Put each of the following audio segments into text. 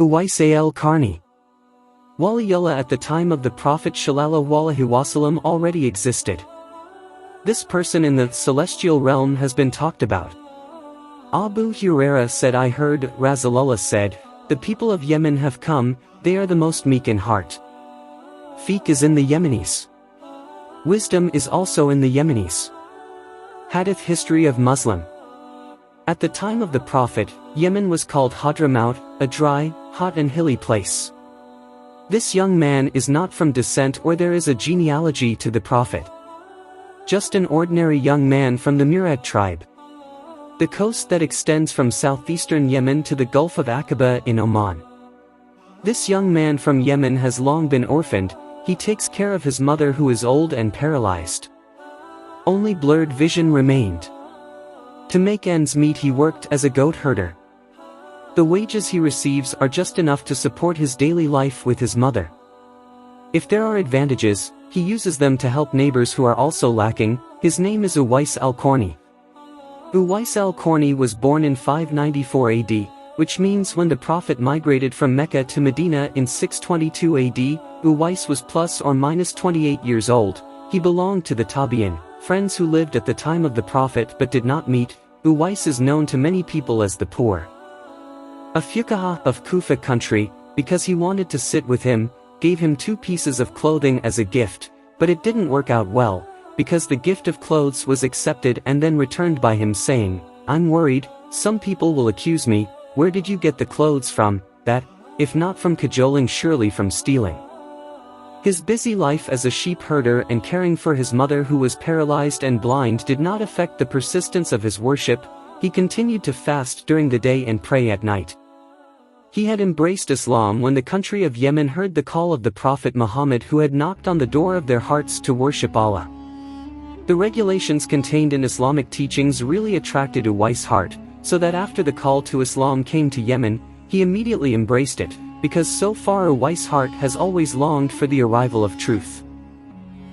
Uwais Al Qarni. Waliyullah at the time of the Prophet ﷺ already existed. This person in the celestial realm has been talked about. Abu Hurairah said, I heard Rasulullah said, the people of Yemen have come, they are the most meek in heart. Fiqh is in the Yemenis. Wisdom is also in the Yemenis. Hadith history of Muslim. At the time of the Prophet, Yemen was called Hadramaut, a dry, hot and hilly place. This young man is not from descent or there is a genealogy to the Prophet. Just an ordinary young man from the Murad tribe. The coast that extends from southeastern Yemen to the Gulf of Aqaba in Oman. This young man from Yemen has long been orphaned, he takes care of his mother who is old and paralyzed. Only blurred vision remained. To make ends meet he worked as a goat herder. The wages he receives are just enough to support his daily life with his mother. If there are advantages, he uses them to help neighbors who are also lacking. His name is Uwais Al Qarni. Uwais Al Qarni was born in 594 AD, which means when the Prophet migrated from Mecca to Medina in 622 AD, Uwais was plus or minus 28 years old. He belonged to the Tabi'in, friends who lived at the time of the Prophet but did not meet. Uwais is known to many people as the poor. A fuqaha of Kufa country, because he wanted to sit with him, gave him 2 pieces of clothing as a gift, but it didn't work out well, because the gift of clothes was accepted and then returned by him saying, I'm worried, some people will accuse me, where did you get the clothes from? That, if not from cajoling, surely from stealing. His busy life as a sheep herder and caring for his mother who was paralyzed and blind did not affect the persistence of his worship. He continued to fast during the day and pray at night. He had embraced Islam when the country of Yemen heard the call of the Prophet Muhammad, who had knocked on the door of their hearts to worship Allah. The regulations contained in Islamic teachings really attracted Uwais' heart, so that after the call to Islam came to Yemen, he immediately embraced it, because so far Uwais' heart has always longed for the arrival of truth.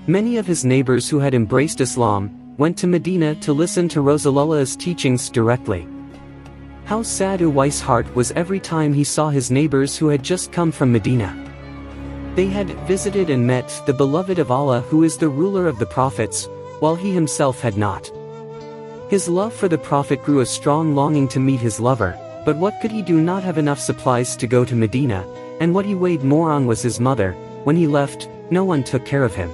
Many of his neighbors who had embraced Islam went to Medina to listen to Rasulullah's teachings directly. How sad Uwais' heart was every time he saw his neighbors who had just come from Medina. They had visited and met the beloved of Allah who is the ruler of the prophets, while he himself had not. His love for the Prophet grew a strong longing to meet his lover, but what could he do? Not have enough supplies to go to Medina, and what he weighed more on was his mother. When he left, no one took care of him.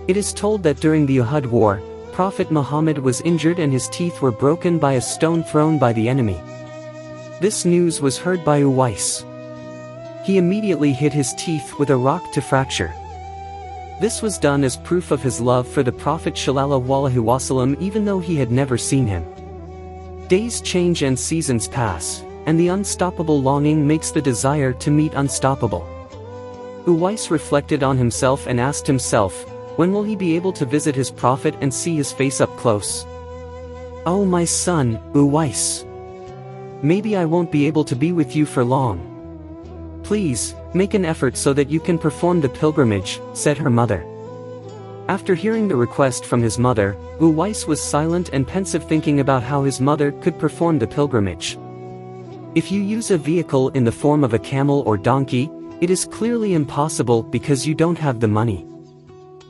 It is told that during the Uhud war, Prophet Muhammad was injured and his teeth were broken by a stone thrown by the enemy. This news was heard by Uwais. He immediately hit his teeth with a rock to fracture. This was done as proof of his love for the Prophet ﷺ, even though he had never seen him. Days change and seasons pass, and the unstoppable longing makes the desire to meet unstoppable. Uwais reflected on himself and asked himself, when will he be able to visit his Prophet and see his face up close? Oh my son, Uwais. Maybe I won't be able to be with you for long. Please, make an effort so that you can perform the pilgrimage, said her mother. After hearing the request from his mother, Uwais was silent and pensive, thinking about how his mother could perform the pilgrimage. If you use a vehicle in the form of a camel or donkey, it is clearly impossible because you don't have the money.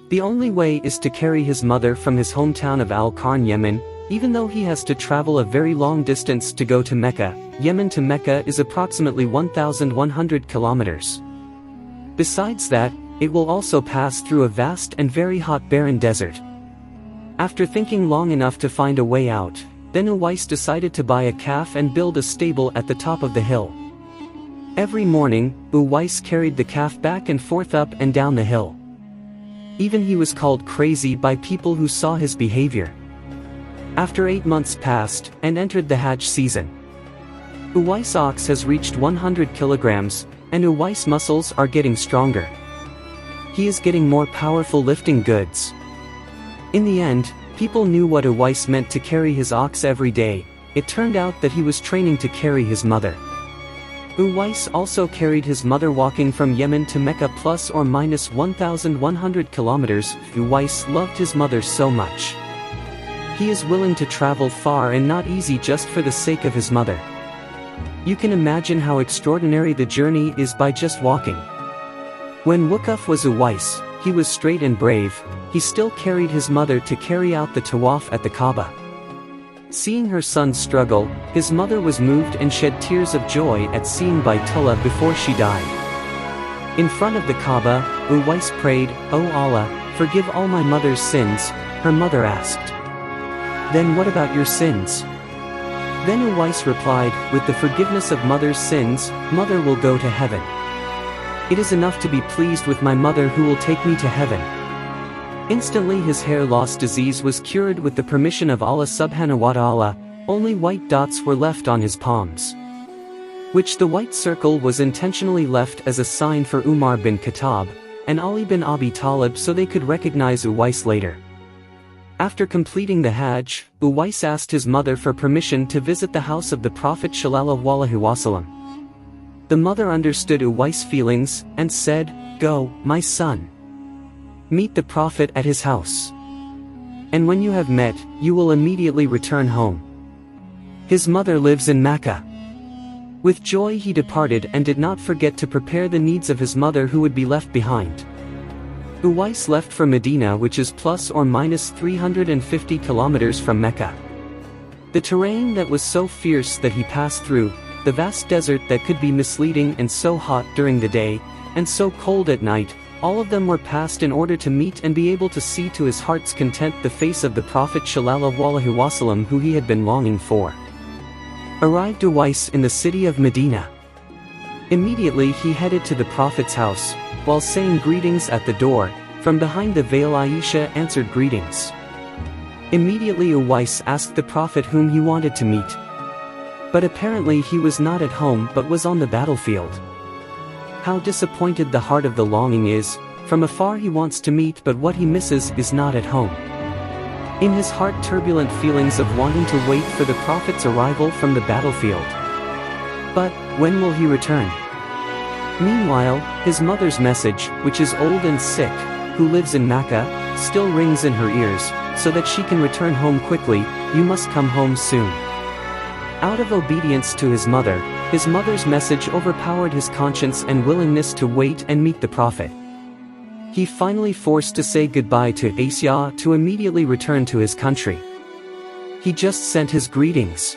The only way is to carry his mother from his hometown of Al Qarn, Yemen, even though he has to travel a very long distance to go to Mecca. Yemen to Mecca is approximately 1,100 kilometers. Besides that, it will also pass through a vast and very hot barren desert. After thinking long enough to find a way out, then Uwais decided to buy a calf and build a stable at the top of the hill. Every morning, Uwais carried the calf back and forth up and down the hill. Even he was called crazy by people who saw his behavior. After 8 months passed and entered the Hajj season. Uwais' ox has reached 100 kilograms, and Uwais' muscles are getting stronger. He is getting more powerful lifting goods. In the end, people knew what Uwais meant to carry his ox every day. It turned out that he was training to carry his mother. Uwais also carried his mother walking from Yemen to Mecca plus or minus 1,100 kilometers. Uwais loved his mother so much. He is willing to travel far and not easy just for the sake of his mother. You can imagine how extraordinary the journey is by just walking. When Wuquf was Uwais, he was straight and brave, he still carried his mother to carry out the tawaf at the Kaaba. Seeing her son struggle, his mother was moved and shed tears of joy at seeing Baytullah before she died. In front of the Kaaba, Uwais prayed, "O Allah, forgive all my mother's sins," her mother asked. "Then what about your sins?" Then Uwais replied, "With the forgiveness of mother's sins, mother will go to heaven. It is enough to be pleased with my mother who will take me to heaven." Instantly his hair loss disease was cured with the permission of Allah subhanahu wa ta'ala, only white dots were left on his palms. Which the white circle was intentionally left as a sign for Umar bin Khattab and Ali bin Abi Talib so they could recognize Uwais later. After completing the Hajj, Uwais asked his mother for permission to visit the house of the Prophet sallallahu alaihi wasallam. The mother understood Uwais' feelings and said, "Go, my son. Meet the Prophet at his house. And when you have met, you will immediately return home. His mother lives in Mecca." With joy he departed and did not forget to prepare the needs of his mother who would be left behind. Uwais left for Medina, which is plus or minus 350 kilometers from Mecca. The terrain that was so fierce that he passed through, the vast desert that could be misleading and so hot during the day, and so cold at night, all of them were passed in order to meet and be able to see to his heart's content the face of the Prophet sallallahu alaihi wasallam who he had been longing for. Arrived Uwais in the city of Medina. Immediately he headed to the Prophet's house, while saying greetings at the door, from behind the veil Aisha answered greetings. Immediately Uwais asked the Prophet whom he wanted to meet. But apparently he was not at home but was on the battlefield. How disappointed the heart of the longing is, from afar he wants to meet but what he misses is not at home. In his heart turbulent feelings of wanting to wait for the Prophet's arrival from the battlefield. But, when will he return? Meanwhile, his mother's message, which is old and sick, who lives in Mecca, still rings in her ears, so that she can return home quickly, "You must come home soon." Out of obedience to his mother's message overpowered his conscience and willingness to wait and meet the Prophet. He finally forced to say goodbye to Aisha to immediately return to his country. He just sent his greetings.